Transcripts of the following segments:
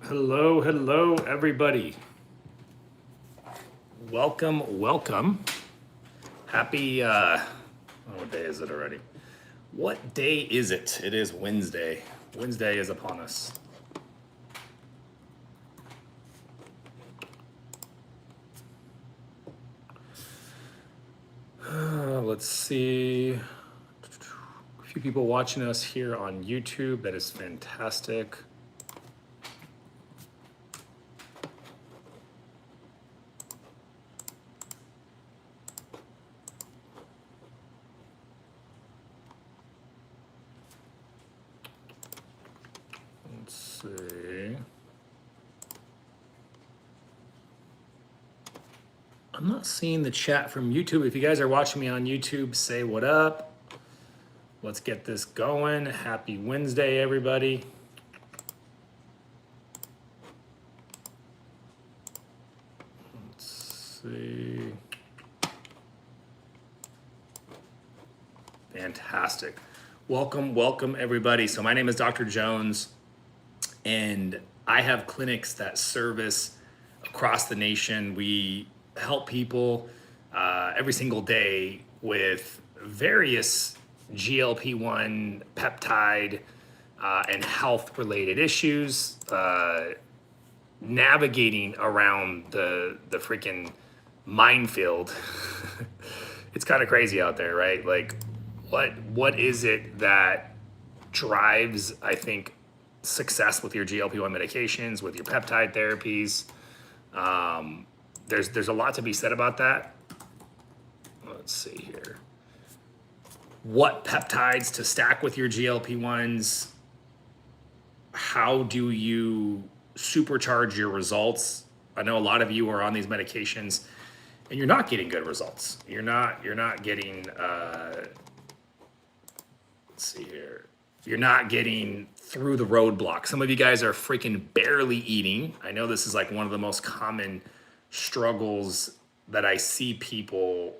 Hello, hello, everybody. Welcome. Happy, what day is it already? What day is it? It is Wednesday. Wednesday is upon us. Let's see. A few people watching us here on YouTube. That is fantastic. Let's see. I'm not seeing the chat from YouTube. If you guys are watching me on YouTube, say what up. Let's get this going. Happy Wednesday, everybody. Let's see. Fantastic. Welcome, everybody. So my name is Dr. Jones, and I have clinics that service across the nation. We help people every single day with various GLP-1 peptide and health related issues, navigating around the freaking minefield. It's kind of crazy out there, right? Like, what is it that drives, I think, success with your GLP-1 medications, with your peptide therapies? There's a lot to be said about that. Let's see here. What peptides to stack with your GLP-1s? How do you supercharge your results? I know a lot of you are on these medications and you're not getting good results. You're not getting let's see here. You're not getting through the roadblock. Some of you guys are freaking barely eating. I know this is like one of the most common struggles that I see people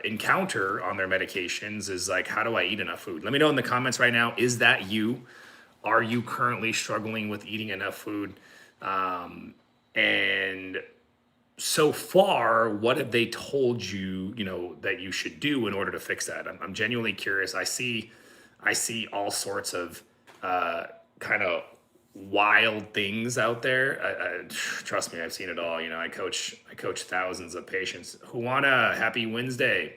encounter on their medications is like, how do I eat enough food? Let me know in the comments right now. Is that you? Are you currently struggling with eating enough food? And so far, what have they told you, that you should do in order to fix that? I'm genuinely curious. I see all sorts of kind of wild things out there. Trust me, I've seen it all. I coach thousands of patients. Juana, happy Wednesday.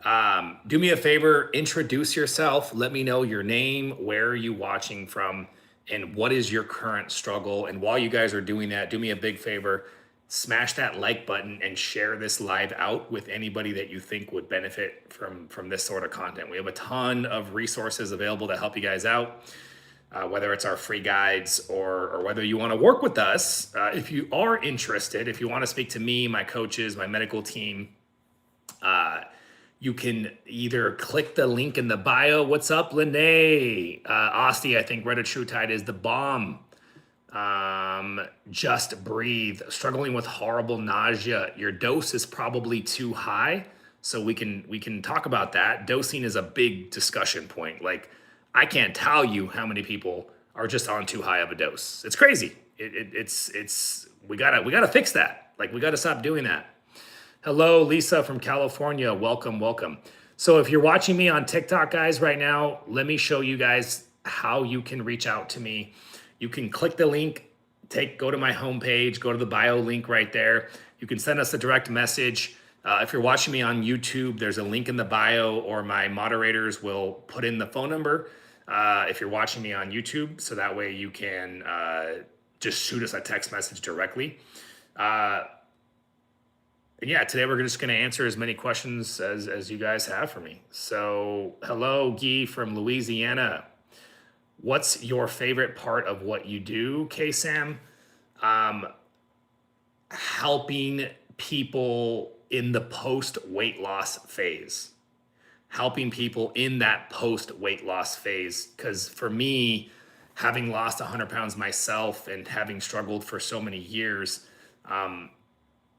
Do me a favor, introduce yourself. Let me know your name, where are you watching from, and what is your current struggle. And while you guys are doing that, do me a big favor, smash that like button and share this live out with anybody that you think would benefit from this sort of content. We have a ton of resources available to help you guys out, whether it's our free guides or whether you want to work with us. If you are interested, if you want to speak to me, my coaches, my medical team, you can either click the link in the bio. What's up, Lene? Osti, I think Red of True Tide is the bomb. Just breathe. Struggling with horrible nausea. Your dose is probably too high. So we can talk about that. Dosing is a big discussion point. Like, I can't tell you how many people are just on too high of a dose. It's crazy. We gotta fix that. Like, we gotta stop doing that. Hello, Lisa from California. Welcome. So if you're watching me on TikTok, guys, right now, let me show you guys how you can reach out to me. You can click the link, go to my homepage, go to the bio link right there. You can send us a direct message. If you're watching me on YouTube, there's a link in the bio, or my moderators will put in the phone number if you're watching me on YouTube. So that way you can just shoot us a text message directly. And yeah, today we're just going to answer as many questions as you guys have for me. So hello, Guy from Louisiana. What's your favorite part of what you do, K-Sam? Helping people in the post-weight loss phase. Helping people in that post-weight loss phase. Because for me, having lost 100 pounds myself and having struggled for so many years,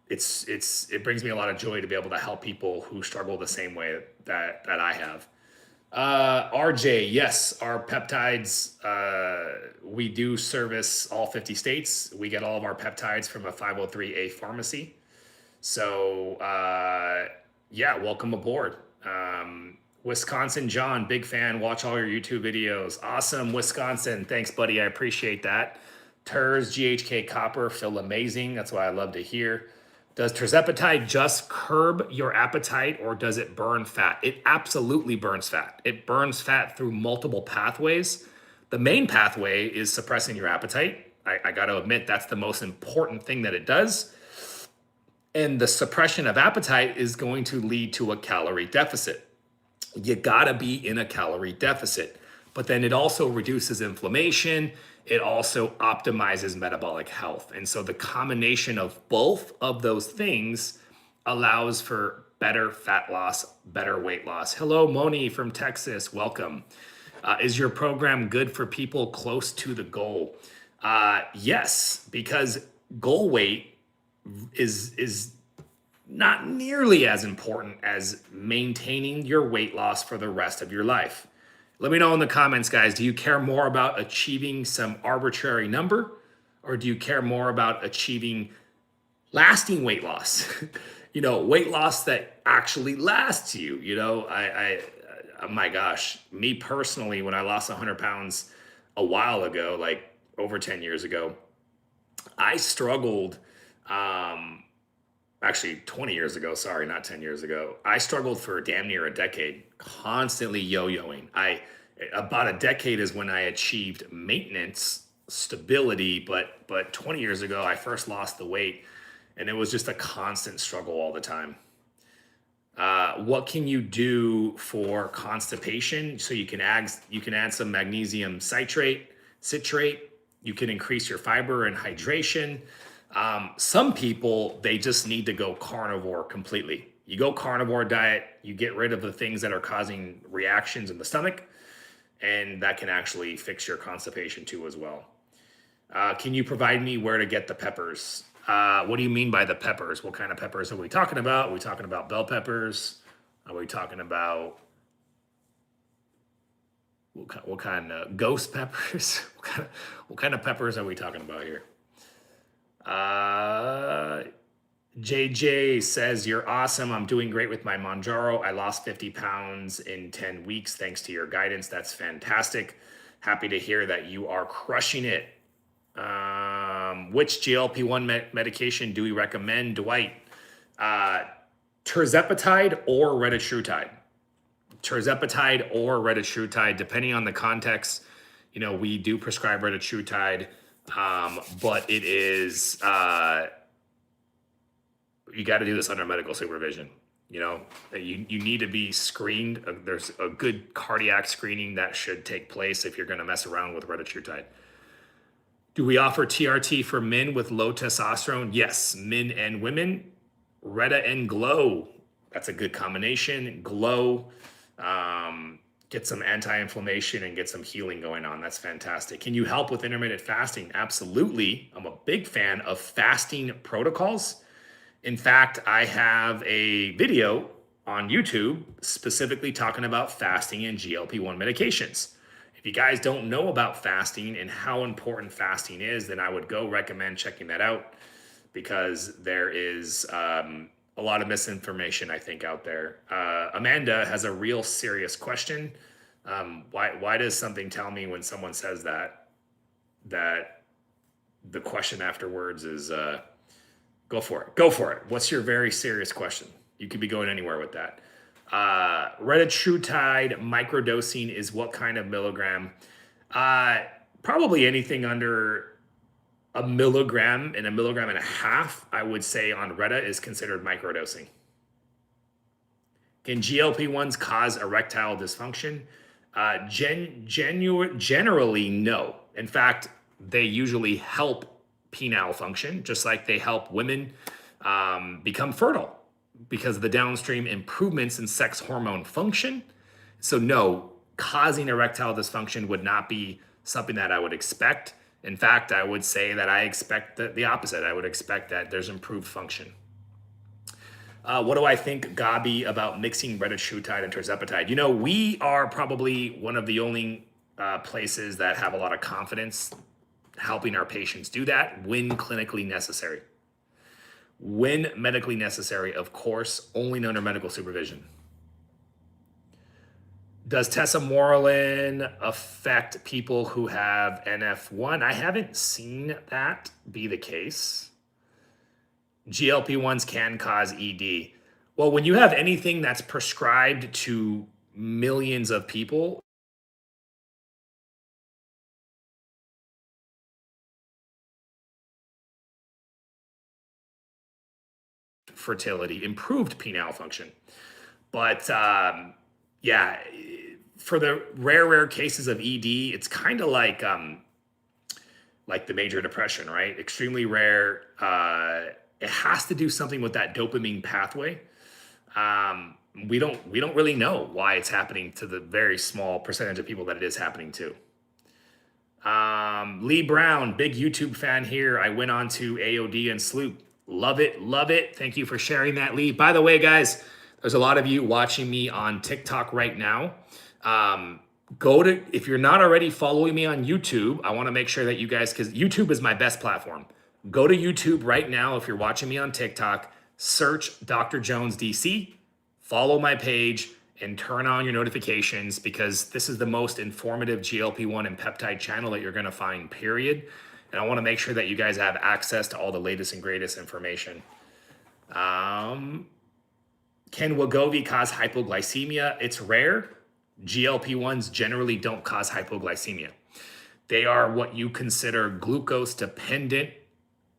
it brings me a lot of joy to be able to help people who struggle the same way that I have. RJ, yes, our peptides we do service all 50 states. We get all of our peptides from a 503A pharmacy. So, yeah, welcome aboard. Wisconsin John, big fan. Watch all your YouTube videos. Awesome, Wisconsin. Thanks, buddy. I appreciate that. TERS, GHK Copper, feel amazing. That's what I love to hear. Does tirzepatide just curb your appetite or does it burn fat? It absolutely burns fat. It burns fat through multiple pathways. The main pathway is suppressing your appetite. I got to admit, that's the most important thing that it does. And the suppression of appetite is going to lead to a calorie deficit. You gotta be in a calorie deficit. But then it also reduces inflammation. It also optimizes metabolic health. And so the combination of both of those things allows for better fat loss, better weight loss. Hello, Moni from Texas. Welcome. Is your program good for people close to the goal? Yes, because goal weight is not nearly as important as maintaining your weight loss for the rest of your life. Let me know in the comments, guys. Do you care more about achieving some arbitrary number, or do you care more about achieving lasting weight loss? Weight loss that actually lasts you. Oh my gosh, me personally, when I lost 100 pounds a while ago, like over 10 years ago, I struggled. Actually 20 years ago, sorry, not 10 years ago. I struggled for damn near a decade, constantly yo-yoing. About a decade is when I achieved maintenance, stability, but 20 years ago, I first lost the weight and it was just a constant struggle all the time. What can you do for constipation? So you can add some magnesium citrate. You can increase your fiber and hydration. Some people, they just need to go carnivore completely. You go carnivore diet, you get rid of the things that are causing reactions in the stomach, and that can actually fix your constipation too as well. Can you provide me where to get the peppers? What do you mean by the peppers? What kind of peppers are we talking about? Are we talking about bell peppers? Are we talking about what kind of ghost peppers? What kind of peppers are we talking about here? JJ says, you're awesome. I'm doing great with my Monjaro. I lost 50 pounds in 10 weeks thanks to your guidance. That's fantastic. Happy to hear that you are crushing it. Which GLP-1 medication do we recommend, Dwight? Tirzepatide or retatrutide? Tirzepatide or retatrutide, depending on the context. We do prescribe retatrutide, but it is, you got to do this under medical supervision. You need to be screened. There's a good cardiac screening that should take place if you're going to mess around with retatrutide. Do we offer TRT for men with low testosterone? Yes, men and women. Reta and Glow, that's a good combination. Glow, get some anti-inflammation and get some healing going on. That's fantastic. Can you help with intermittent fasting? Absolutely. I'm a big fan of fasting protocols. In fact, I have a video on YouTube specifically talking about fasting and GLP-1 medications. If you guys don't know about fasting and how important fasting is, then I would go recommend checking that out, because there is a lot of misinformation, I think, out there. Amanda has a real serious question. Why does something tell me when someone says that the question afterwards is, go for it. What's your very serious question? You could be going anywhere with that. Retatrutide microdosing is what kind of milligram? Probably anything under a milligram and a milligram and a half, I would say, on Reta is considered microdosing. Can GLP-1s cause erectile dysfunction? Generally, no. In fact, they usually help penile function, just like they help women become fertile because of the downstream improvements in sex hormone function. So no, causing erectile dysfunction would not be something that I would expect. In fact, I would say that I expect the opposite. I would expect that there's improved function. What do I think, Gabi, about mixing retatrutide and tirzepatide? We are probably one of the only places that have a lot of confidence helping our patients do that when clinically necessary. When medically necessary, of course, only under medical supervision. Does tesamorelin affect people who have NF1? I haven't seen that be the case. GLP-1s can cause ED. Well, when you have anything that's prescribed to millions of people, fertility, improved penile function. But yeah, for the rare cases of ED, it's kind of like the major depression, right? Extremely rare. It has to do something with that dopamine pathway. We don't really know why it's happening to the very small percentage of people that it is happening to. Lee Brown, big YouTube fan here. I went on to AOD and Sloop. Love it, love it. Thank you for sharing that, Lee. By the way, guys, there's a lot of you watching me on TikTok right now. If you're not already following me on YouTube, I want to make sure that you guys, because YouTube is my best platform. Go to YouTube right now. If you're watching me on TikTok, search Dr. Jones DC, follow my page, and turn on your notifications, because this is the most informative GLP-1 and peptide channel that you're going to find, period. And I want to make sure that you guys have access to all the latest and greatest information. Can Wegovy cause hypoglycemia? It's rare. GLP-1s generally don't cause hypoglycemia. They are what you consider glucose-dependent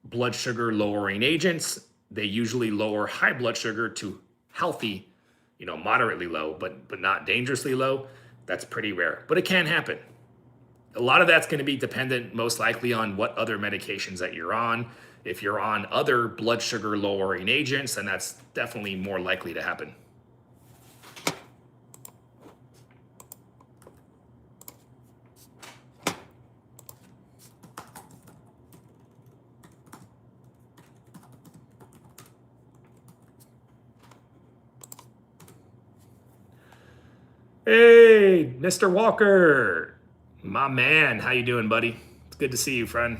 blood sugar lowering agents. They usually lower high blood sugar to healthy, moderately low, but not dangerously low. That's pretty rare, but it can happen. A lot of that's going to be dependent most likely on what other medications that you're on. If you're on other blood sugar lowering agents, then that's definitely more likely to happen. Hey, Mr. Walker, my man, how you doing, buddy? It's good to see you, friend.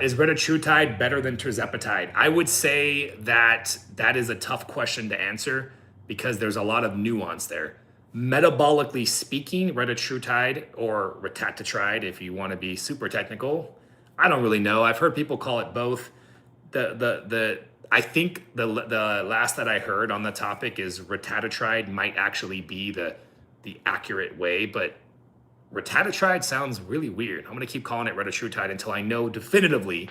Is retatrutide better than tirzepatide? I would say that is a tough question to answer because there's a lot of nuance there. Metabolically speaking, retatrutide or retatrutide, if you want to be super technical, I don't really know. I've heard people call it both. I think the last that I heard on the topic is retatrutide might actually be the accurate way, but retatrutide sounds really weird. I'm going to keep calling it retatrutide until I know definitively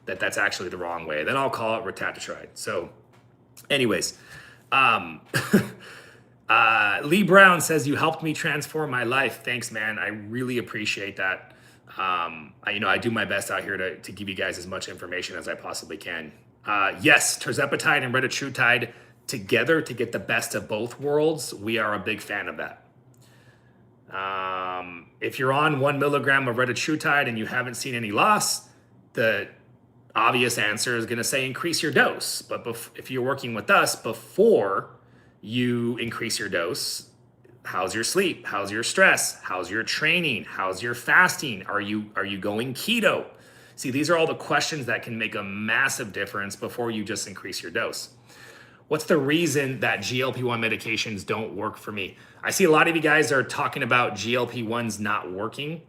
that that's actually the wrong way. Then I'll call it retatrutide. So anyways, Lee Brown says, you helped me transform my life. Thanks, man. I really appreciate that. I do my best out here to give you guys as much information as I possibly can. Yes, tirzepatide and retatrutide together to get the best of both worlds. We are a big fan of that. If you're on 1 milligram of retatrutide and you haven't seen any loss, the obvious answer is going to say increase your dose. But if you're working with us, before you increase your dose, how's your sleep? How's your stress? How's your training? How's your fasting? Are you going keto? See, these are all the questions that can make a massive difference before you just increase your dose. What's the reason that GLP-1 medications don't work for me? I see a lot of you guys are talking about GLP-1s not working.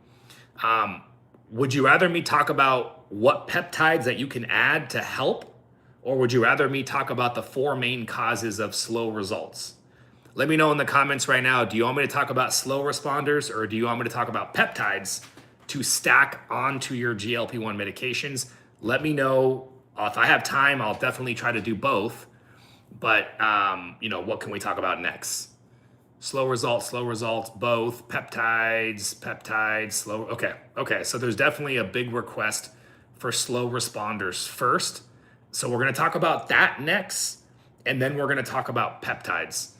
Would you rather me talk about what peptides that you can add to help? Or would you rather me talk about the 4 main causes of slow results? Let me know in the comments right now. Do you want me to talk about slow responders, or do you want me to talk about peptides to stack onto your GLP-1 medications? Let me know. If I have time, I'll definitely try to do both. But, what can we talk about next? Slow results, both. Peptides, slow. Okay. So there's definitely a big request for slow responders first. So we're going to talk about that next. And then we're going to talk about peptides.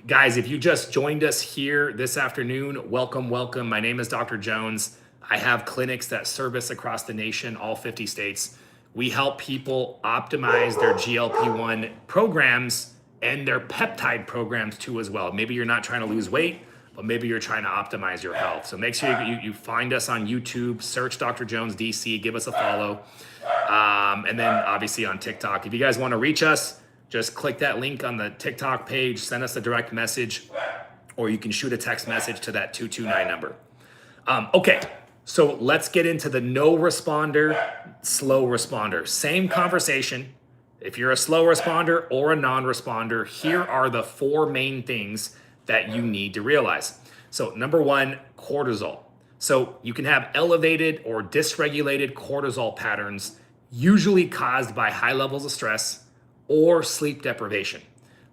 Guys, if you just joined us here this afternoon, welcome. My name is Dr. Jones. I have clinics that service across the nation, all 50 states. We help people optimize their GLP-1 programs and their peptide programs too as well. Maybe you're not trying to lose weight. but maybe you're trying to optimize your health. So make sure you find us on YouTube, search Dr. Jones DC, give us a follow. And then obviously on TikTok. If you guys want to reach us, just click that link on the TikTok page, send us a direct message, or you can shoot a text message to that 229 number. Okay, so let's get into the no responder, slow responder. Same conversation. If you're a slow responder or a non-responder, here are the 4 main things that you need to realize. So number 1, cortisol. So you can have elevated or dysregulated cortisol patterns, usually caused by high levels of stress or sleep deprivation.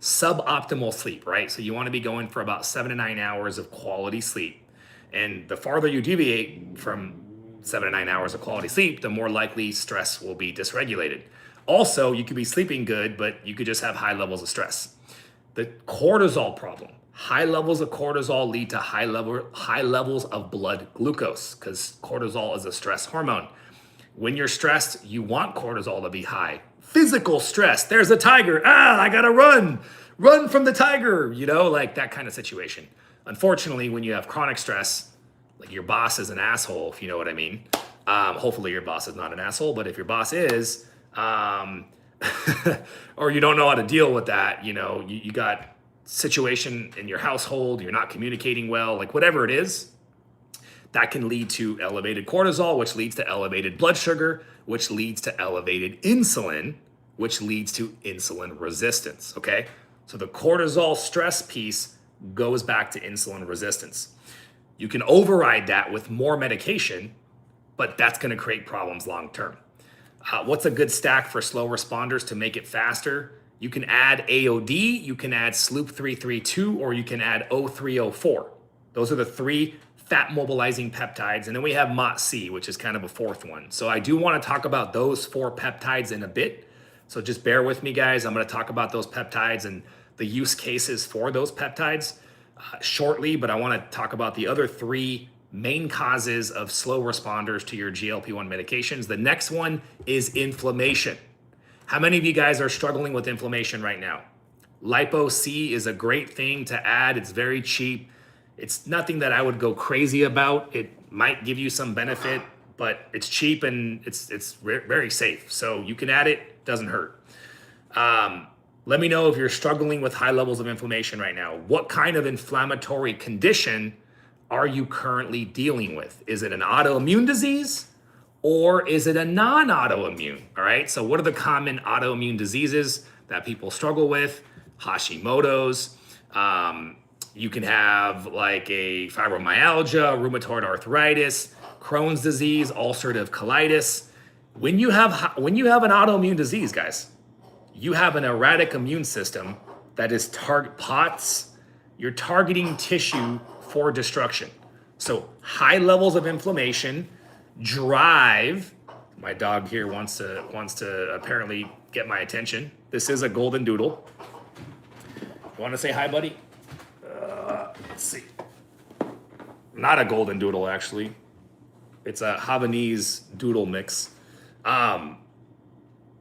Suboptimal sleep, right? So you want to be going for about 7 to 9 hours of quality sleep. And the farther you deviate from 7 to 9 hours of quality sleep, the more likely stress will be dysregulated. Also, you could be sleeping good, but you could just have high levels of stress. The cortisol problem. High levels of cortisol lead to high levels of blood glucose, because cortisol is a stress hormone. When you're stressed, you want cortisol to be high. Physical stress. There's a tiger. I gotta run. Run from the tiger. Like that kind of situation. Unfortunately, when you have chronic stress, like your boss is an asshole, if you know what I mean. Hopefully your boss is not an asshole, but if your boss is, or you don't know how to deal with that, you got situation in your household, you're not communicating well, like whatever it is, that can lead to elevated cortisol, which leads to elevated blood sugar, which leads to elevated insulin, which leads to insulin resistance, okay? So the cortisol stress piece goes back to insulin resistance. You can override that with more medication, but that's gonna create problems long-term. What's a good stack for slow responders to make it faster? You can add AOD, you can add Sloop 332, or you can add O304. Those are the 3 fat mobilizing peptides. And then we have MOTC, which is kind of a 4th one. So I do want to talk about those 4 peptides in a bit. So just bear with me, guys. I'm going to talk about those peptides and the use cases for those peptides shortly, but I want to talk about the other 3 main causes of slow responders to your GLP-1 medications. The next one is inflammation. How many of you guys are struggling with inflammation right now? Lipo-C is a great thing to add. It's very cheap. It's nothing that I would go crazy about. It might give you some benefit, but it's cheap and it's very safe. So you can add it, doesn't hurt. Let me know if you're struggling with high levels of inflammation right now. What kind of inflammatory condition are you currently dealing with? Is it an autoimmune disease or is it a non-autoimmune? All right, so what are the common autoimmune diseases that people struggle with? Hashimoto's. You can have like a fibromyalgia, rheumatoid arthritis, Crohn's disease, ulcerative colitis. When you have an autoimmune disease, guys, you have an erratic immune system that is you're targeting tissue for destruction. So high levels of inflammation drive, my dog here wants to apparently get my attention. This is a golden doodle. You want to say hi, buddy? Let's see. Not a golden doodle, actually. It's a Havanese doodle mix.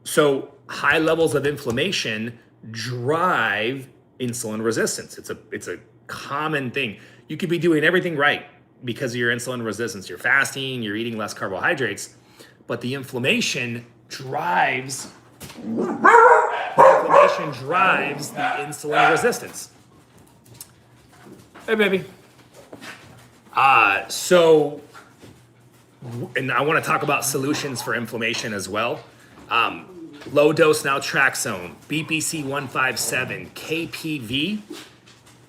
So high levels of inflammation drive insulin resistance. It's a common thing. You could be doing everything right because of your insulin resistance. You're fasting, you're eating less carbohydrates, but the inflammation drives the insulin resistance. Hey, baby. And I want to talk about solutions for inflammation as well. Low dose naltrexone, BPC 157, KPV,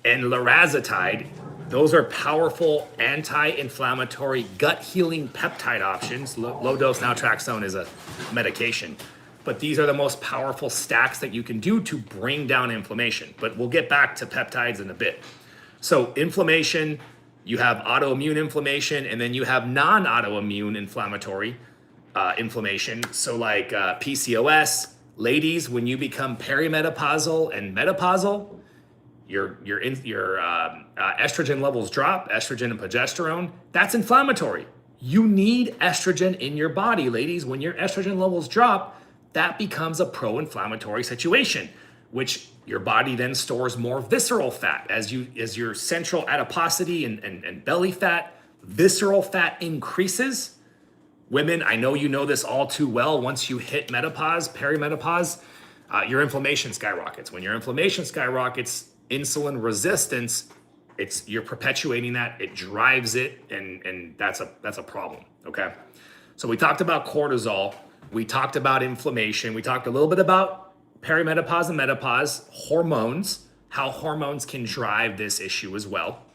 and lorazepam. Those are powerful anti-inflammatory gut healing peptide options. Low dose naltrexone is a medication, but these are the most powerful stacks that you can do to bring down inflammation. But we'll get back to peptides in a bit. So inflammation, you have autoimmune inflammation, and then you have non-autoimmune inflammatory inflammation. So like PCOS, ladies, when you become perimenopausal and menopausal, your estrogen levels drop, estrogen and progesterone. That's inflammatory. You need estrogen in your body, ladies. When your estrogen levels drop, that becomes a pro-inflammatory situation, which Your body then stores more visceral fat as your central adiposity and belly fat, visceral fat increases. Women, I know you know this all too well. Once you hit menopause, perimenopause, your inflammation skyrockets. When your inflammation skyrockets, insulin resistance, you're perpetuating that. It drives it, and that's a problem. Okay, so we talked about cortisol. We talked about inflammation. We talked a little bit about perimenopause and menopause, hormones, how hormones can drive this issue as well.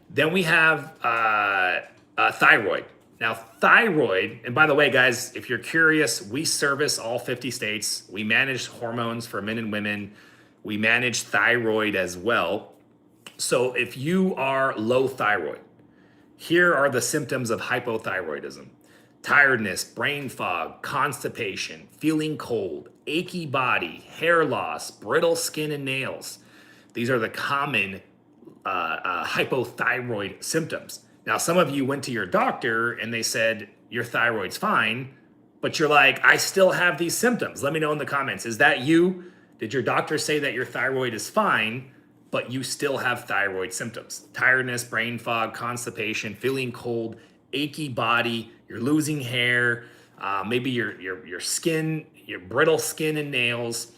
Then we have thyroid. Now, thyroid, and by the way, guys, if you're curious, we service all 50 states. We manage hormones for men and women. We manage thyroid as well. So if you are low thyroid, here are the symptoms of hypothyroidism: tiredness, brain fog, constipation, feeling cold, achy body, hair loss, brittle skin and nails. These are the common hypothyroid symptoms. Now, some of you went to your doctor and they said your thyroid's fine, but you're like, I still have these symptoms. Let me know in the comments. Is that you? Did your doctor say that your thyroid is fine, but you still have thyroid symptoms? Tiredness, brain fog, constipation, feeling cold, achy body, you're losing hair, maybe your skin, your brittle skin and nails.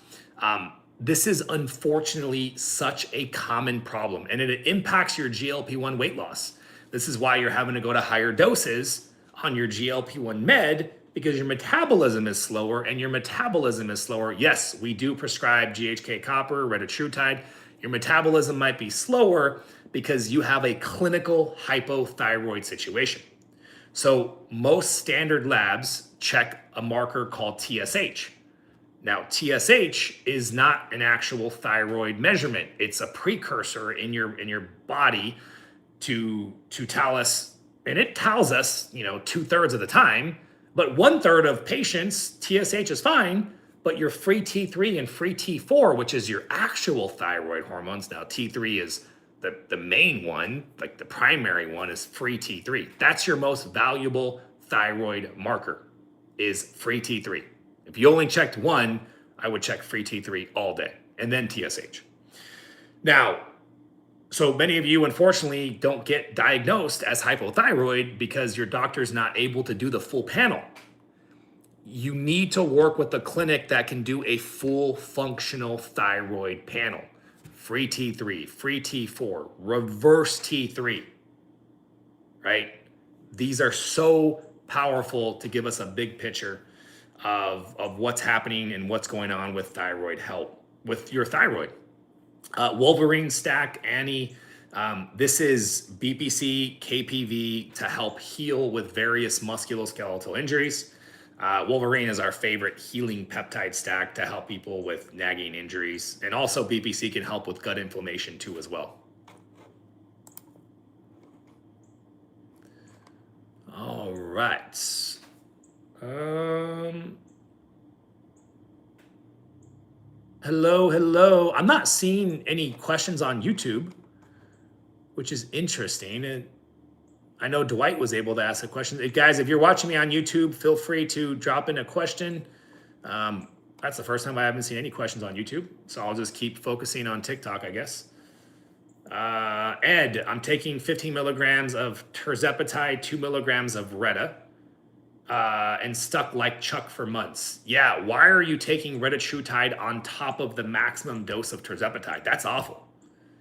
This is unfortunately such a common problem, and it impacts your GLP-1 weight loss. This is why you're having to go to higher doses on your GLP-1 med, because your metabolism is slower, and your metabolism is slower. Yes, we do prescribe GHK copper, retatrutide. Your metabolism might be slower because you have a clinical hypothyroid situation. So most standard labs check a marker called TSH. Now, TSH is not an actual thyroid measurement. It's a precursor in your body to tell us, and it tells us, 2/3 of the time, but 1/3 of patients, TSH is fine, but your free T3 and free T4, which is your actual thyroid hormones. Now, T3 is the main one, like the primary one is free T3. That's your most valuable thyroid marker, is free T3. If you only checked one, I would check free T3 all day, and then TSH. Now, so many of you, unfortunately, don't get diagnosed as hypothyroid because your doctor's not able to do the full panel. You need to work with a clinic that can do a full functional thyroid panel. Free T3, free T4, reverse T3, right? These are so powerful to give us a big picture of what's happening and what's going on with thyroid health, with your thyroid. Wolverine Stack Annie. This is BPC KPV to help heal with various musculoskeletal injuries. Wolverine is our favorite healing peptide stack to help people with nagging injuries. And also BPC can help with gut inflammation too as well. All right. Hello. I'm not seeing any questions on YouTube, which is interesting. And I know Dwight was able to ask a question. Guys, if you're watching me on YouTube, feel free to drop in a question. That's the first time I haven't seen any questions on YouTube, so I'll just keep focusing on TikTok, I guess. Ed, I'm taking 15 milligrams of tirzepatide, 2 milligrams of Retta, and stuck like Chuck for months. Yeah, why are you taking retatrutide on top of the maximum dose of tirzepatide? That's awful.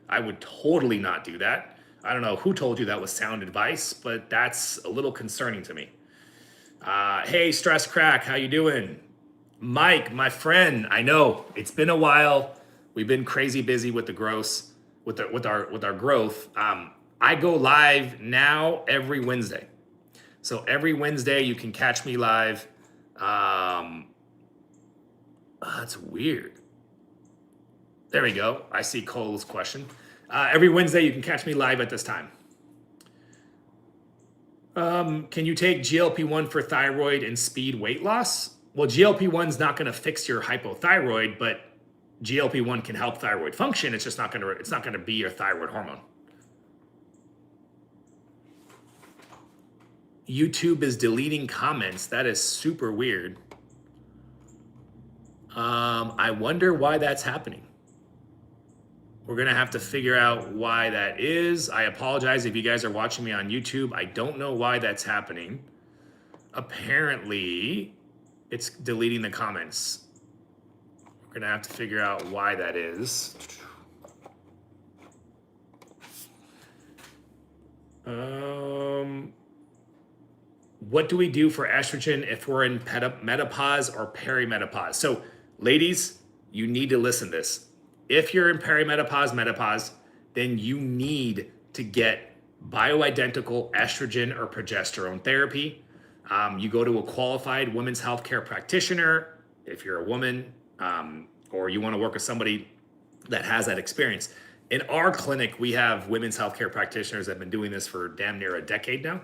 I would totally not do that. I don't know who told you that was sound advice, but that's a little concerning to me. Hey, Stress Crack, how you doing? Mike, my friend, I know it's been a while. We've been crazy busy with the growth, with our growth. I go live now every Wednesday. So every Wednesday you can catch me live. That's weird. There we go. I see Cole's question. Every Wednesday you can catch me live at this time. Can you take GLP-1 for thyroid and speed weight loss? Well, GLP-1 is not going to fix your hypothyroid, but GLP-1 can help thyroid function. It's just not going to be your thyroid hormone. YouTube is deleting comments. That is super weird. I wonder why that's happening. We're gonna have to figure out why that is. I apologize if you guys are watching me on YouTube. I don't know why that's happening. Apparently, it's deleting the comments. We're gonna have to figure out why that is. What do we do for estrogen if we're in menopause or perimenopause? So, ladies, you need to listen to this. If you're in perimenopause, menopause, then you need to get bioidentical estrogen or progesterone therapy. You go to a qualified women's healthcare practitioner if you're a woman, or you want to work with somebody that has that experience. In our clinic, we have women's healthcare practitioners that have been doing this for damn near a decade now.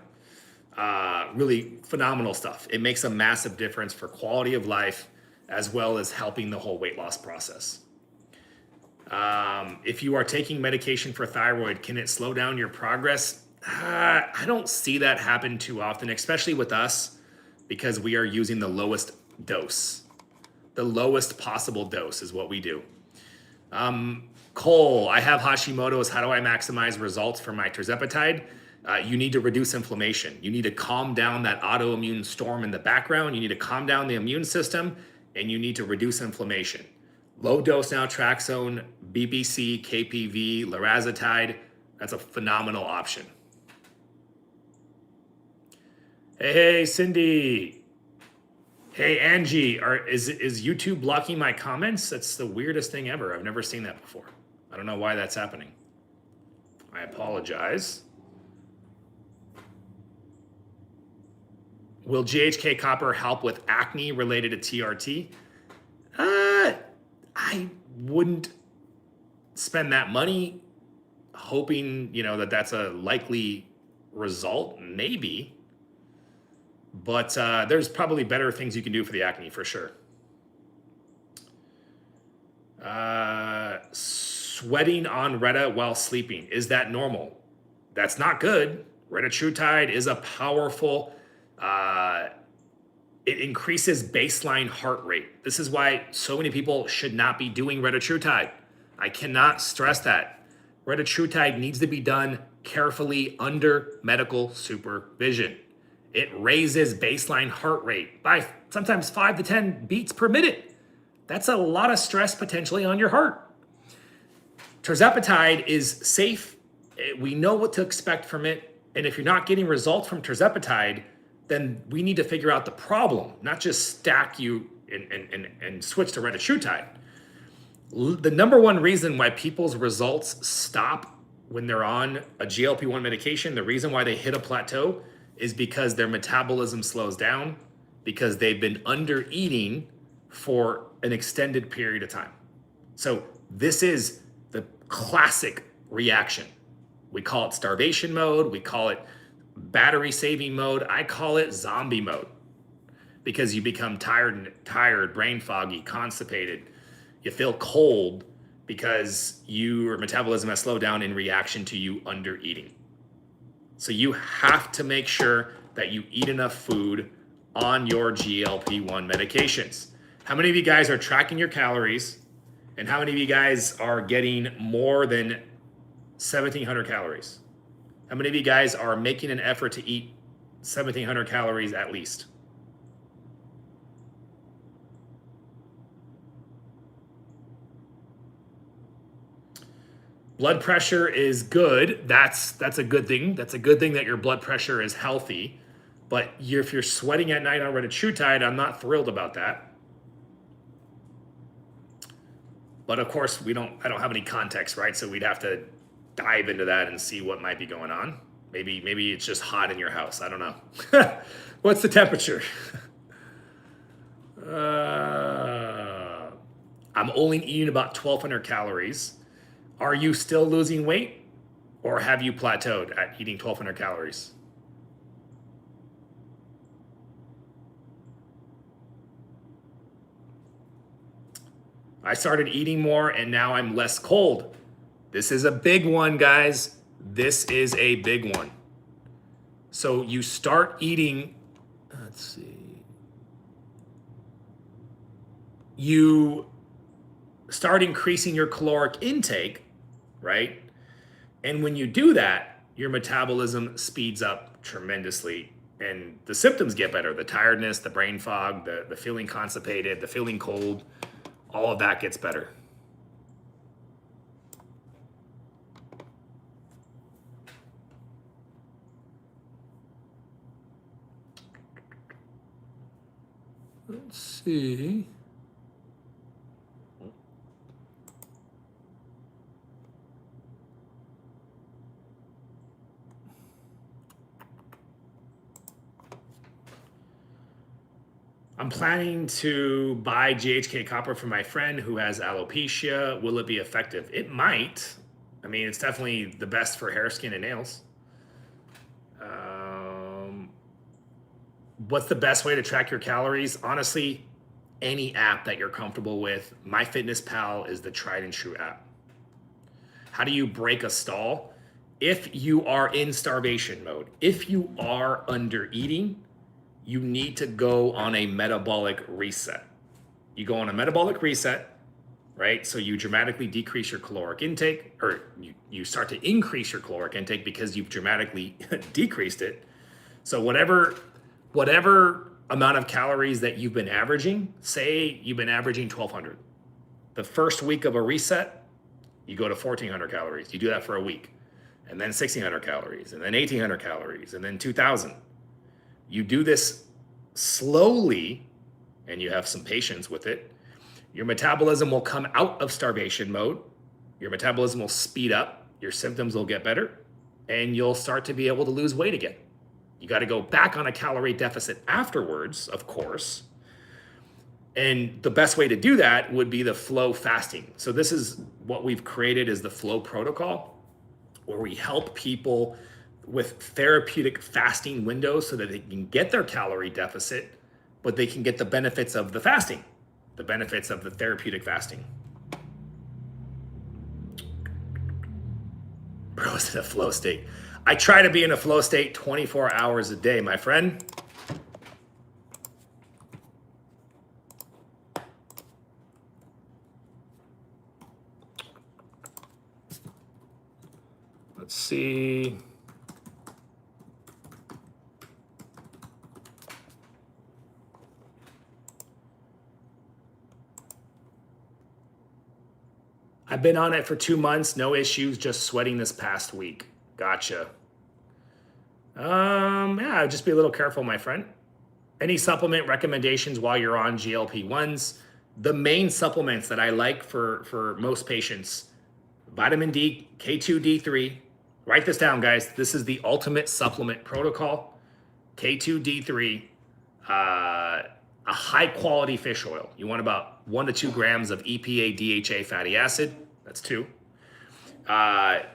Really phenomenal stuff. It makes a massive difference for quality of life as well as helping the whole weight loss process. If you are taking medication for thyroid, can it slow down your progress? I don't see that happen too often, especially with us, because we are using the lowest dose. The lowest possible dose is what we do. Cole, I have Hashimoto's. How do I maximize results for my tirzepatide? You need to reduce inflammation. You need to calm down that autoimmune storm in the background. You need to calm down the immune system, and you need to reduce inflammation. Low dose naltrexone, BBC, KPV, lorazepam, that's a phenomenal option. Hey, Cindy. Hey, Angie, is YouTube blocking my comments? That's the weirdest thing ever. I've never seen that before. I don't know why that's happening. I apologize. Will GHK copper help with acne related to TRT? I wouldn't spend that money hoping, that's a likely result, maybe. But there's probably better things you can do for the acne for sure. Sweating on Retta while sleeping, is that normal? That's not good. Retatrutide is a powerful, it increases baseline heart rate. This is why so many people should not be doing retatrutide. I cannot stress that. Retatrutide needs to be done carefully under medical supervision. It raises baseline heart rate by sometimes 5 to 10 beats per minute. That's a lot of stress potentially on your heart. Tirzepatide is safe. We know what to expect from it. And if you're not getting results from tirzepatide, then we need to figure out the problem, not just stack you and switch to retatrutide. The number one reason why people's results stop when they're on a GLP-1 medication, the reason why they hit a plateau is because their metabolism slows down, because they've been under eating for an extended period of time. So this is the classic reaction. We call it starvation mode. We call it battery saving mode. I call it zombie mode because you become tired, brain foggy, constipated. You feel cold because your metabolism has slowed down in reaction to you under eating. So you have to make sure that you eat enough food on your GLP-1 medications. How many of you guys are tracking your calories? And how many of you guys are getting more than 1,700 calories? How many of you guys are making an effort to eat 1,700 calories at least? Blood pressure is good. That's a good thing. That's a good thing that your blood pressure is healthy. But if you're sweating at night on retatrutide, I'm not thrilled about that. But of course, I don't have any context, right? So we'd have to dive into that and see what might be going on. Maybe it's just hot in your house. I don't know. What's the temperature? I'm only eating about 1,200 calories. Are you still losing weight, or have you plateaued at eating 1,200 calories? I started eating more and now I'm less cold. This is a big one, guys. This is a big one. So you start eating, let's see. You start increasing your caloric intake right? And when you do that, your metabolism speeds up tremendously and the symptoms get better. The tiredness, the brain fog, the feeling constipated, the feeling cold, all of that gets better. Let's see. I'm planning to buy GHK copper for my friend who has alopecia. Will it be effective? It might. I mean, it's definitely the best for hair, skin, and nails. What's the best way to track your calories? Honestly, any app that you're comfortable with. MyFitnessPal is the tried and true app. How do you break a stall? If you are in starvation mode, if you are under eating, you need to go on a metabolic reset. You go on a metabolic reset, right? So you dramatically decrease your caloric intake, or you start to increase your caloric intake because you've dramatically decreased it. So whatever amount of calories that you've been averaging, say you've been averaging 1,200. The first week of a reset, you go to 1,400 calories. You do that for a week, and then 1,600 calories, and then 1,800 calories, and then 2,000. You do this slowly, and you have some patience with it. Your metabolism will come out of starvation mode. Your metabolism will speed up. Your symptoms will get better, and you'll start to be able to lose weight again. You got to go back on a calorie deficit afterwards, of course. And the best way to do that would be the flow fasting. So this is what we've created is the flow protocol, where we help people with therapeutic fasting windows so that they can get their calorie deficit, but they can get the benefits of the fasting, the benefits of the therapeutic fasting. Bro, is in a flow state. I try to be in a flow state 24 hours a day, my friend. Let's see. I've been on it for 2 months, no issues, just sweating this past week. Gotcha. Yeah, just be a little careful, my friend. Any supplement recommendations while you're on GLP-1s? The main supplements that I like for most patients, vitamin D, K2, D3. Write this down, guys. This is the ultimate supplement protocol. K2, D3, a high quality fish oil. You want about 1 to 2 grams of EPA, DHA fatty acid. That's 2.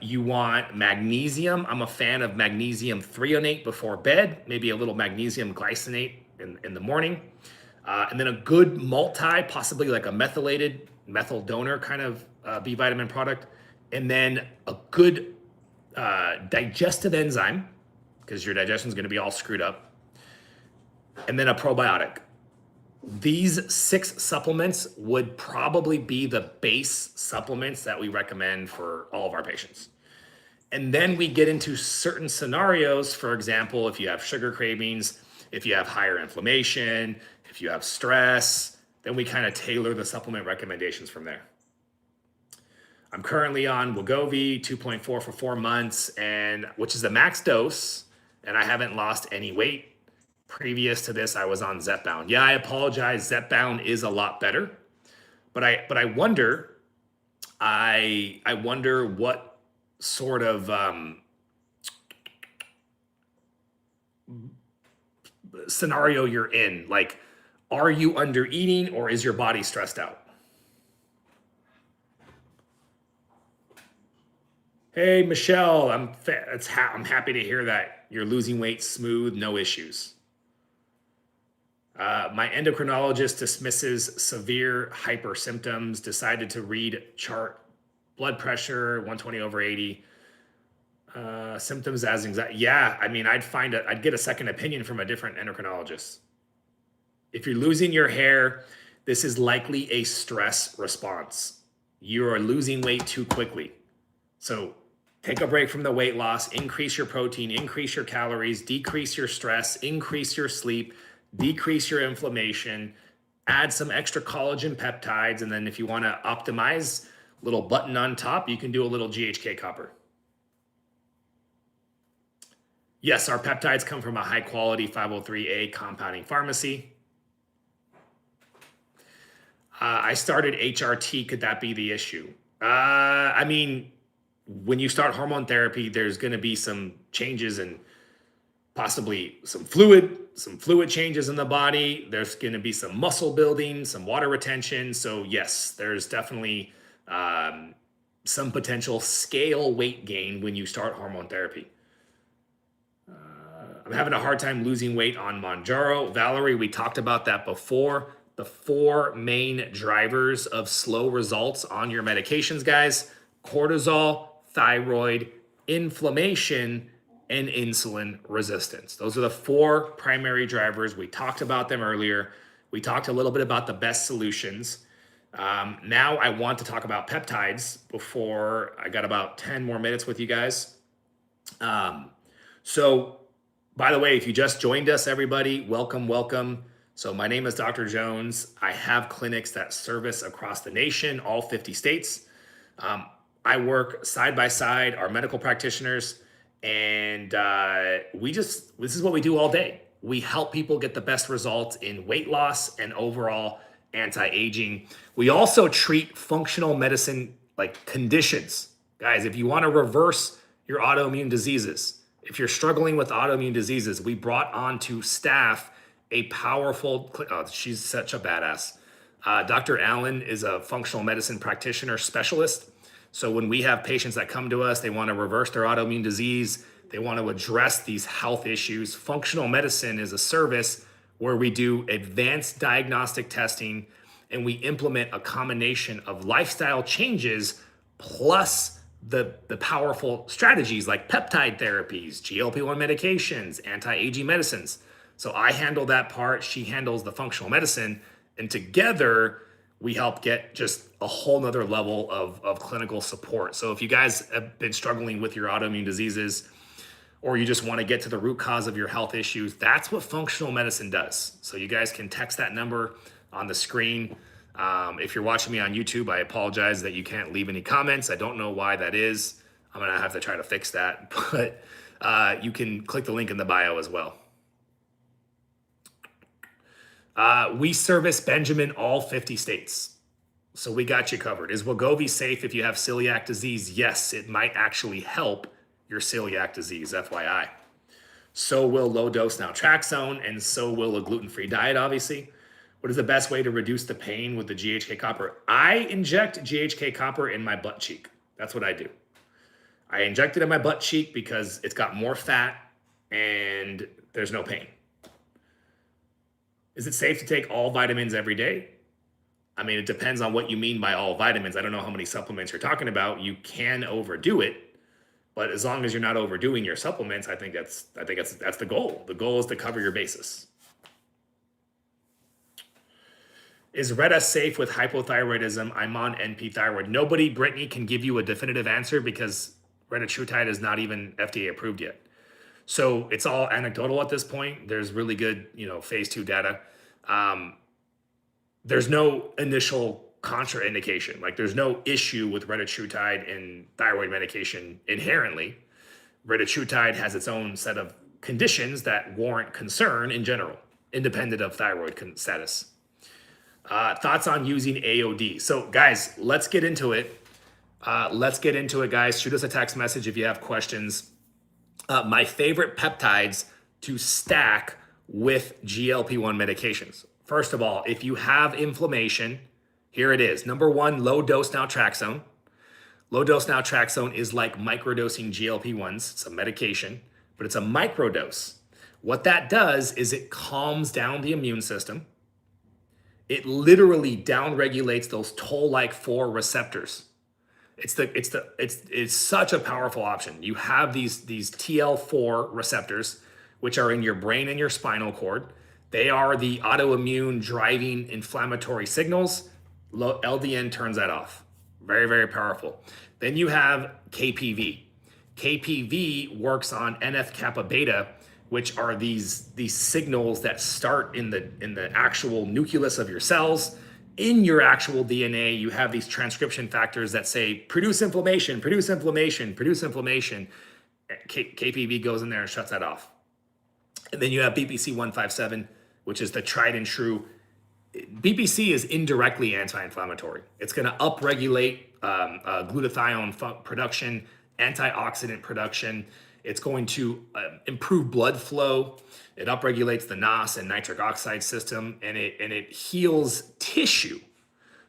You want magnesium. I'm a fan of magnesium threonate before bed, maybe a little magnesium glycinate in the morning. And then a good multi, possibly like a methylated methyl donor kind of B vitamin product. And then a good digestive enzyme, because your digestion is going to be all screwed up. And then a probiotic. These 6 supplements would probably be the base supplements that we recommend for all of our patients. And then we get into certain scenarios. For example, if you have sugar cravings, if you have higher inflammation, if you have stress, then we kind of tailor the supplement recommendations from there. I'm currently on Wegovy 2.4 for 4 months, and which is the max dose, and I haven't lost any weight. Previous to this, I was on Zepbound. Yeah, I apologize. Zepbound is a lot better, but I wonder, I wonder what sort of scenario you're in. Like, are you under eating or is your body stressed out? Hey, Michelle, I'm happy to hear that you're losing weight smooth, no issues. My endocrinologist dismisses severe hyper symptoms, decided to read chart, blood pressure, 120/80, symptoms as anxiety. Yeah, I mean, I'd get a second opinion from a different endocrinologist. If you're losing your hair, this is likely a stress response. You are losing weight too quickly. So take a break from the weight loss, increase your protein, increase your calories, decrease your stress, increase your sleep, decrease your inflammation, add some extra collagen peptides. And then if you want to optimize, little button on top, you can do a little GHK copper. Yes, our peptides come from a high quality 503A compounding pharmacy. I started HRT. Could that be the issue? I mean, when you start hormone therapy, there's going to be some changes and possibly some fluid changes in the body. There's going to be some muscle building, some water retention. So yes, there's definitely some potential scale weight gain when you start hormone therapy. I'm having a hard time losing weight on Mounjaro. Valerie, we talked about that before. The 4 main drivers of slow results on your medications, guys: cortisol, thyroid, inflammation, and insulin resistance. Those are the 4 primary drivers. We talked about them earlier. We talked a little bit about the best solutions. Now I want to talk about peptides before I got about 10 more minutes with you guys. So by the way, if you just joined us, everybody, welcome, welcome. So my name is Dr. Jones. I have clinics that service across the nation, all 50 states. I work side by side, our medical practitioners, and this is what we do all day. We help people get the best results in weight loss and overall anti-aging. We also treat functional medicine like conditions. Guys, if you want to reverse your autoimmune diseases, if you're struggling with autoimmune diseases, we brought onto staff a powerful, she's such a badass. Dr. Allen is a functional medicine practitioner specialist. So when we have patients that come to us, they want to reverse their autoimmune disease, they want to address these health issues. Functional medicine is a service where we do advanced diagnostic testing and we implement a combination of lifestyle changes plus the powerful strategies like peptide therapies, GLP-1 medications, anti-aging medicines. So I handle that part, she handles the functional medicine, and together we help get just a whole nother level of clinical support. So if you guys have been struggling with your autoimmune diseases, or you just want to get to the root cause of your health issues, that's what functional medicine does. So you guys can text that number on the screen. If you're watching me on YouTube, I apologize that you can't leave any comments. I don't know why that is. I'm gonna have to try to fix that, but you can click the link in the bio as well. We service Benjamin all 50 states. So we got you covered. Is Wegovy safe if you have celiac disease? Yes, it might actually help your celiac disease, FYI. So will low dose naltrexone, and so will a gluten-free diet, obviously. What is the best way to reduce the pain with the GHK copper? I inject GHK copper in my butt cheek. That's what I do. I inject it in my butt cheek because it's got more fat and there's no pain. Is it safe to take all vitamins every day? I mean, it depends on what you mean by all vitamins. I don't know how many supplements you're talking about. You can overdo it, but as long as you're not overdoing your supplements, I think that's the goal. The goal is to cover your bases. Is Retta safe with hypothyroidism? I'm on NP thyroid. Nobody, Brittany, can give you a definitive answer because retatrutide is not even FDA approved yet. So it's all anecdotal at this point. There's really good, phase 2 data. There's no initial contraindication. Like there's no issue with retatrutide and thyroid medication inherently. Retatrutide has its own set of conditions that warrant concern in general, independent of thyroid status. Thoughts on using AOD. So guys, let's get into it. Guys. Shoot us a text message if you have questions. My favorite peptides to stack with GLP-1 medications. First of all, if you have inflammation, here it is. Number 1, low dose naltrexone. Low dose naltrexone is like microdosing GLP-1s. It's a medication, but it's a microdose. What that does is it calms down the immune system. It literally downregulates those toll-like 4 receptors. It's such a powerful option. You have these TL4 receptors, which are in your brain and your spinal cord. They are the autoimmune driving inflammatory signals. LDN turns that off. Very, very powerful. Then you have KPV. KPV works on NF kappa beta, which are these signals that start in the actual nucleus of your cells. In your actual DNA, you have these transcription factors that say produce inflammation, produce inflammation, produce inflammation. KPV goes in there and shuts that off. And then you have BPC 157, which is the tried and true. BPC is indirectly anti-inflammatory. It's going to upregulate glutathione production, antioxidant production. It's going to improve blood flow. It upregulates the NOS and nitric oxide system, and it heals tissue.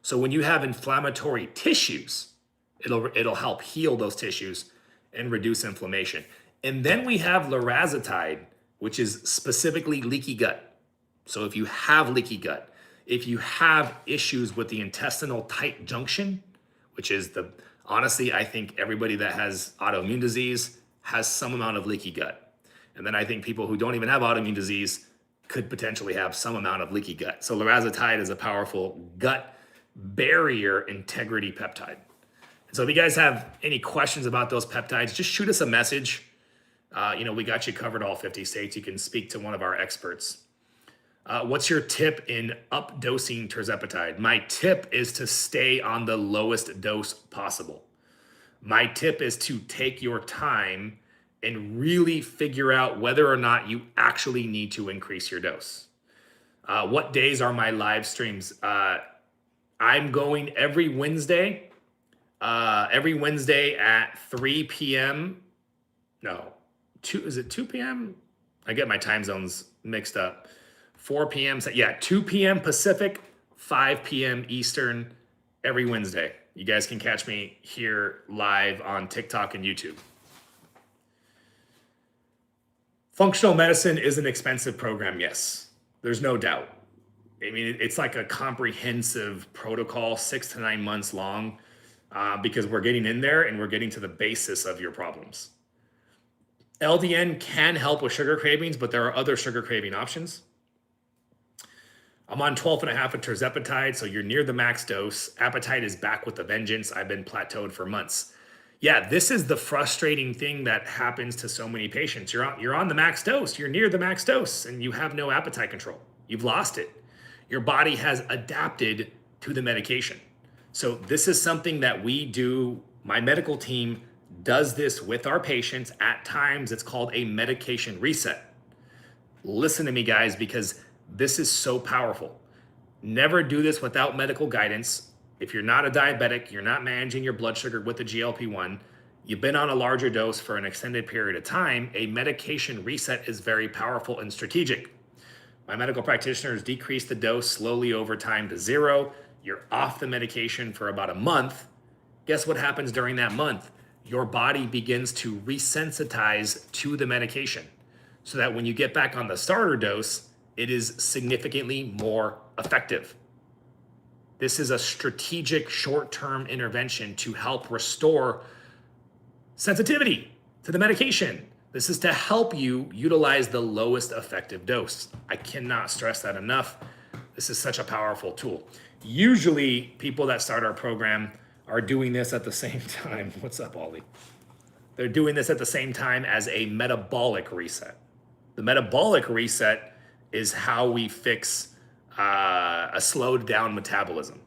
So when you have inflammatory tissues, it'll help heal those tissues and reduce inflammation. And then we have lorazepam, which is specifically leaky gut. So if you have leaky gut, if you have issues with the intestinal tight junction, which is honestly, I think everybody that has autoimmune disease has some amount of leaky gut. And then I think people who don't even have autoimmune disease could potentially have some amount of leaky gut. So lorazepam is a powerful gut barrier integrity peptide. And so if you guys have any questions about those peptides, just shoot us a message. We got you covered all 50 states. You can speak to one of our experts. What's your tip in updosing tirzepatide? My tip is to stay on the lowest dose possible. My tip is to take your time and really figure out whether or not you actually need to increase your dose. What days are my live streams? I'm going every Wednesday at 3 p.m. No, is it 2 p.m.? I get my time zones mixed up. 4 p.m. 2 p.m. Pacific, 5 p.m. Eastern every Wednesday. You guys can catch me here live on TikTok and YouTube. Functional medicine is an expensive program, yes. There's no doubt. I mean, it's like a comprehensive protocol, 6 to 9 months long, because we're getting in there and we're getting to the basis of your problems. LDN can help with sugar cravings, but there are other sugar craving options. I'm on 12.5 of tirzepatide, so you're near the max dose. Appetite is back with a vengeance. I've been plateaued for months. Yeah, this is the frustrating thing that happens to so many patients. You're on the max dose, you're near the max dose, and you have no appetite control. You've lost it. Your body has adapted to the medication. So this is something that we do. My medical team does this with our patients. At times, it's called a medication reset. Listen to me, guys, because this is so powerful. Never do this without medical guidance. If you're not a diabetic, you're not managing your blood sugar with the GLP-1, you've been on a larger dose for an extended period of time, a medication reset is very powerful and strategic. My medical practitioners decrease the dose slowly over time to 0. You're off the medication for about a month. Guess what happens during that month? Your body begins to resensitize to the medication so that when you get back on the starter dose, it is significantly more effective. This is a strategic short-term intervention to help restore sensitivity to the medication. This is to help you utilize the lowest effective dose. I cannot stress that enough. This is such a powerful tool. Usually, people that start our program are doing this at the same time. What's up, Ollie? They're doing this at the same time as a metabolic reset. The metabolic reset is how we fix a slowed down metabolism.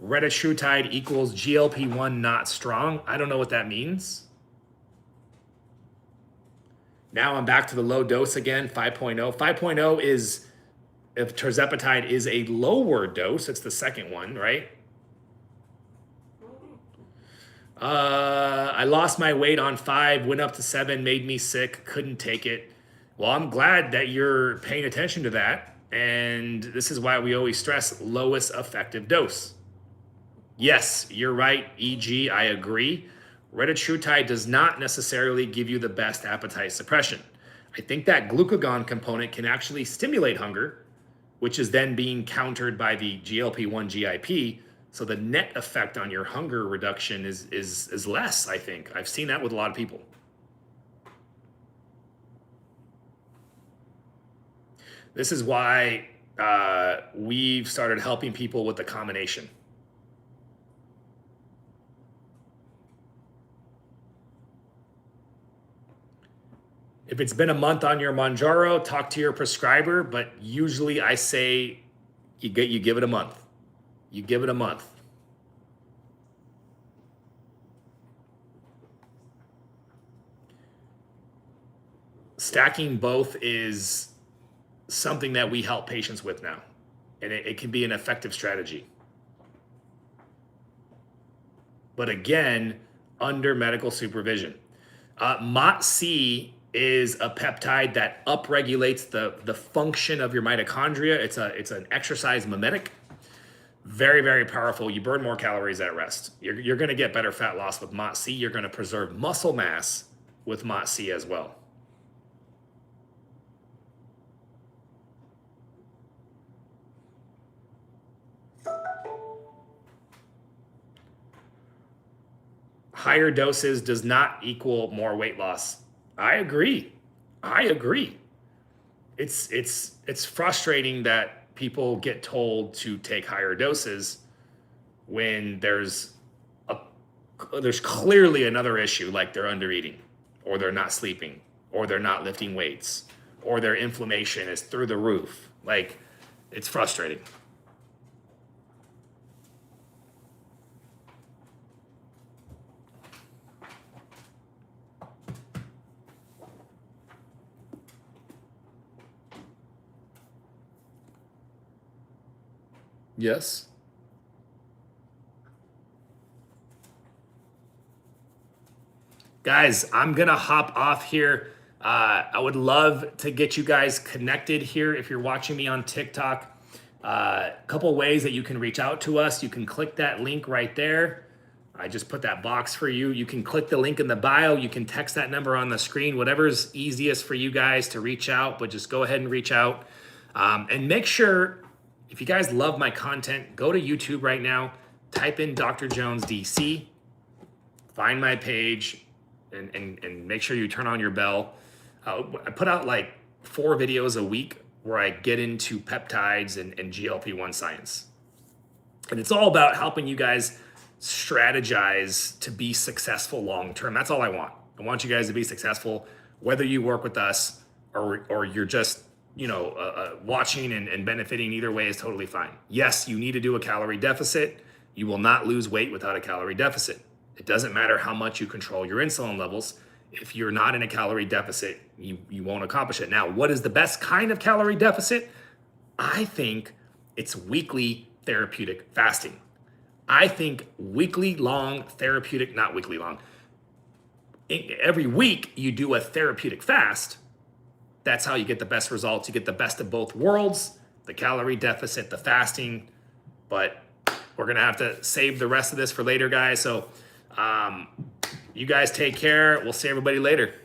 Retatrutide equals GLP-1 not strong. I don't know what that means. Now I'm back to the low dose again, 5.0. 5.0 is, if tirzepatide is a lower dose, it's the second one, right? I lost my weight on 5, went up to 7, made me sick, couldn't take it. Well, I'm glad that you're paying attention to that. And this is why we always stress lowest effective dose. Yes, you're right, EG, I agree. Retatrutide does not necessarily give you the best appetite suppression. I think that glucagon component can actually stimulate hunger, which is then being countered by the GLP-1 GIP. So the net effect on your hunger reduction is less, I think. I've seen that with a lot of people. This is why we've started helping people with the combination. If it's been a month on your Mounjaro, talk to your prescriber, but usually I say you give it a month. You give it a month. Stacking both is something that we help patients with now, and it can be an effective strategy. But again, under medical supervision. MOTC is a peptide that upregulates the function of your mitochondria. It's an exercise mimetic. Very, very powerful. You burn more calories at rest. You're going to get better fat loss with MOTC. You're going to preserve muscle mass with MOTC as well. Higher doses does not equal more weight loss. I agree. It's frustrating that people get told to take higher doses when there's clearly another issue, like they're under eating, or they're not sleeping, or they're not lifting weights, or their inflammation is through the roof. Like, it's frustrating. Yes. Guys, I'm gonna hop off here. I would love to get you guys connected here if you're watching me on TikTok. A couple ways that you can reach out to us. You can click that link right there. I just put that box for you. You can click the link in the bio. You can text that number on the screen, whatever's easiest for you guys to reach out, but just go ahead and reach out. And make sure, if you guys love my content, go to YouTube right now, type in Dr. Jones DC, find my page, and make sure you turn on your bell. I put out like 4 videos a week where I get into peptides and GLP-1 science. And it's all about helping you guys strategize to be successful long-term. That's all I want. I want you guys to be successful, whether you work with us or you're just watching and benefiting. Either way is totally fine. Yes, you need to do a calorie deficit. You will not lose weight without a calorie deficit. It doesn't matter how much you control your insulin levels. If you're not in a calorie deficit, you won't accomplish it. Now, what is the best kind of calorie deficit? I think it's weekly therapeutic fasting. I think weekly long therapeutic, not weekly long. Every week you do a therapeutic fast. That's how you get the best results. You get the best of both worlds, the calorie deficit, the fasting. But we're going to have to save the rest of this for later, guys. So you guys take care. We'll see everybody later.